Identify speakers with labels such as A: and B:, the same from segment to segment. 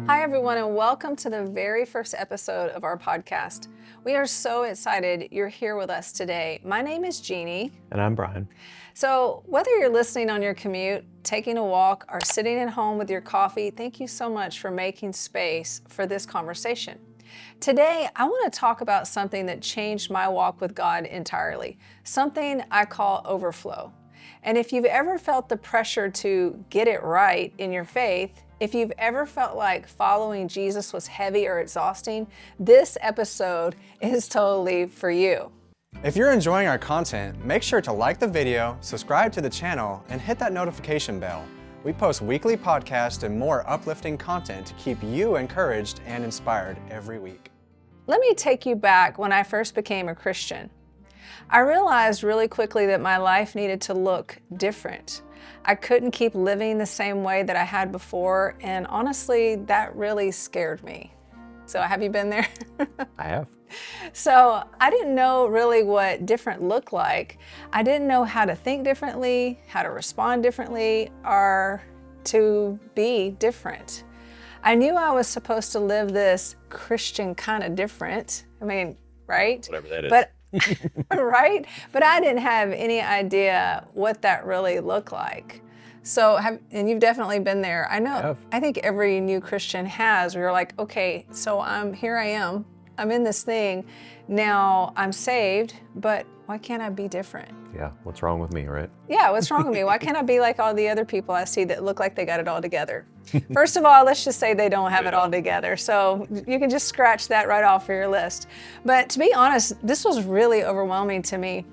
A: Hi, everyone, and welcome to the very first episode of our podcast. We are so excited you're here with us today. My name is Jeannie.
B: And I'm Brian.
A: So whether you're listening on your commute, taking a walk, or sitting at home with your coffee, thank you so much for making space for this conversation. Today, I want to talk about something that changed my walk with God entirely, something I call overflow. And if you've ever felt the pressure to get it right in your faith, if you've ever felt like following Jesus was heavy or exhausting, this episode is totally for you.
C: If you're enjoying our content, make sure to like the video, subscribe to the channel, and hit that notification bell. We post weekly podcasts and more uplifting content to keep you encouraged and inspired every week.
A: Let me take you back when I first became a Christian. I realized really quickly that my life needed to look different. I couldn't keep living the same way that I had before, and honestly, that really scared me. So have you been there?
B: I have.
A: So I didn't know really what different looked like. I didn't know how to think differently, how to respond differently, or to be different. I knew I was supposed to live this Christian kind of different. I mean, right?
B: Whatever that is.
A: But right? But I didn't have any idea what that really looked like. So, and you've definitely been there. I know, I think every new Christian has, where you're like, okay, so here I am. I'm in this thing. Now I'm saved, but why can't I be different?
B: Yeah, what's wrong with me, right?
A: Yeah, what's wrong with me? Why can't I be like all the other people I see that look like they got it all together? First of all, let's just say they don't have it all together. So you can just scratch that right off for your list. But to be honest, this was really overwhelming to me.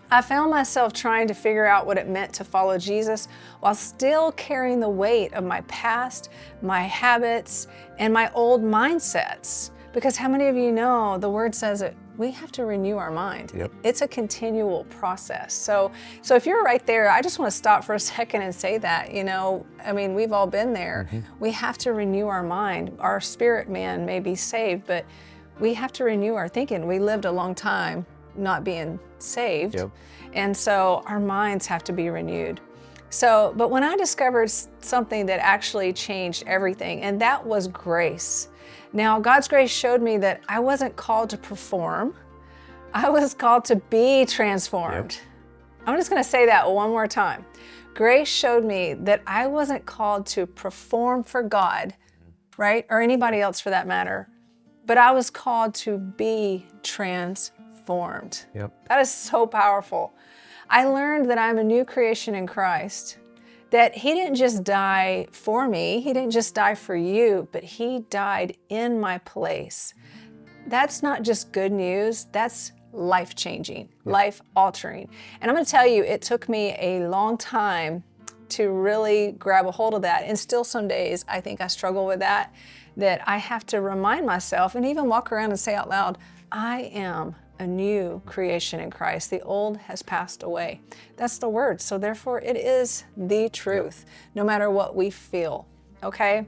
A: I found myself trying to figure out what it meant to follow Jesus while still carrying the weight of my past, my habits, and my old mindsets. Because how many of you know the word says that we have to renew our mind.
B: Yep.
A: It's a continual process. So if you're right there, I just want to stop for a second and say that, we've all been there. Mm-hmm. We have to renew our mind. Our spirit man may be saved, but we have to renew our thinking. We lived a long time not being saved.
B: Yep.
A: And so our minds have to be renewed. But when I discovered something that actually changed everything, and that was grace. Now, God's grace showed me that I wasn't called to perform. I was called to be transformed. Yep. I'm just going to say that one more time. Grace showed me that I wasn't called to perform for God, right? Or anybody else for that matter. But I was called to be transformed.
B: Yep.
A: That is so powerful. I learned that I'm a new creation in Christ. That He didn't just die for me, He didn't just die for you, but He died in my place. That's not just good news, that's life-changing, life-altering. And I'm gonna tell you, it took me a long time to really grab a hold of that. And still some days, I think I struggle with that I have to remind myself and even walk around and say out loud, I am a new creation in Christ. The old has passed away. That's the word. So therefore it is the truth, no matter what we feel, okay?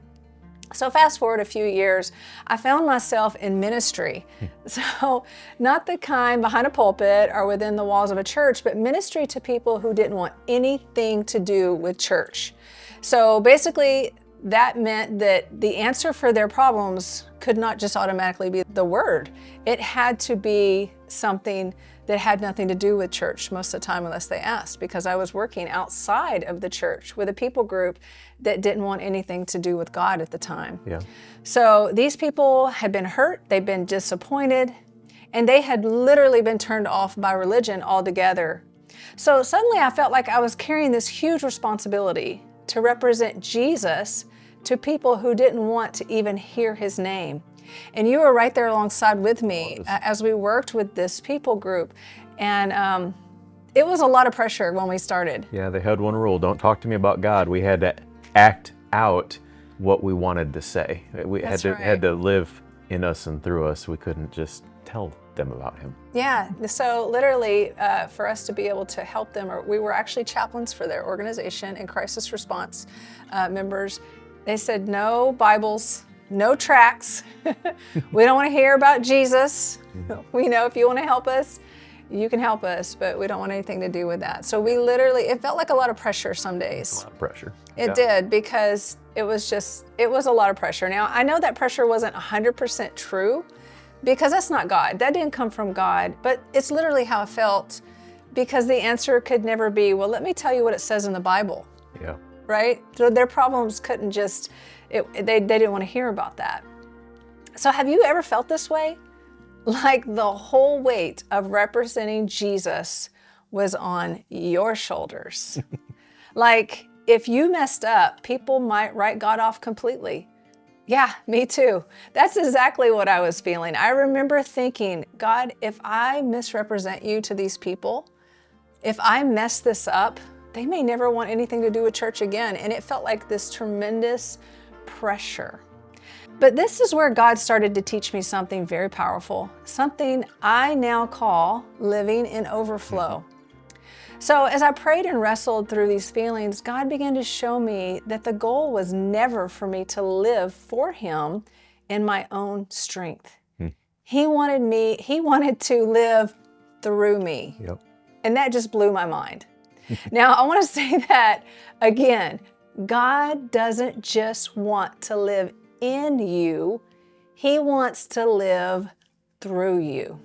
A: So fast forward a few years, I found myself in ministry. So not the kind behind a pulpit or within the walls of a church, but ministry to people who didn't want anything to do with church. So basically, that meant that the answer for their problems could not just automatically be the word. It had to be something that had nothing to do with church most of the time unless they asked, because I was working outside of the church with a people group that didn't want anything to do with God at the time.
B: Yeah.
A: So these people had been hurt, they'd been disappointed, and they had literally been turned off by religion altogether. So suddenly I felt like I was carrying this huge responsibility to represent Jesus to people who didn't want to even hear His name. And you were right there alongside with me as we worked with this people group. And it was a lot of pressure when we started.
B: Yeah, they had one rule, don't talk to me about God. We had to act out what we wanted to say. We had to live in us and through us. We couldn't just tell them about Him.
A: Yeah, so literally for us to be able to help them, we were actually chaplains for their organization and crisis response members. They said no Bibles, no tracts. We don't want to hear about Jesus. We know if you want to help us, you can help us, but we don't want anything to do with that. So we literally, it felt like a lot of pressure some days.
B: A lot of pressure.
A: It did, because it was a lot of pressure. Now, I know that pressure wasn't 100% true, because that's not God. That didn't come from God, but it's literally how it felt, because the answer could never be, well, let me tell you what it says in the Bible.
B: Yeah.
A: Right? So their problems couldn't just, they didn't want to hear about that. So have you ever felt this way? Like the whole weight of representing Jesus was on your shoulders. Like if you messed up, people might write God off completely. Yeah, me too. That's exactly what I was feeling. I remember thinking, God, if I misrepresent you to these people, if I mess this up, they may never want anything to do with church again. And it felt like this tremendous pressure. But this is where God started to teach me something very powerful, something I now call living in overflow. So as I prayed and wrestled through these feelings, God began to show me that the goal was never for me to live for Him in my own strength. He wanted to live through me.
B: Yep.
A: And that just blew my mind. Now, I want to say that again, God doesn't just want to live in you, He wants to live through you.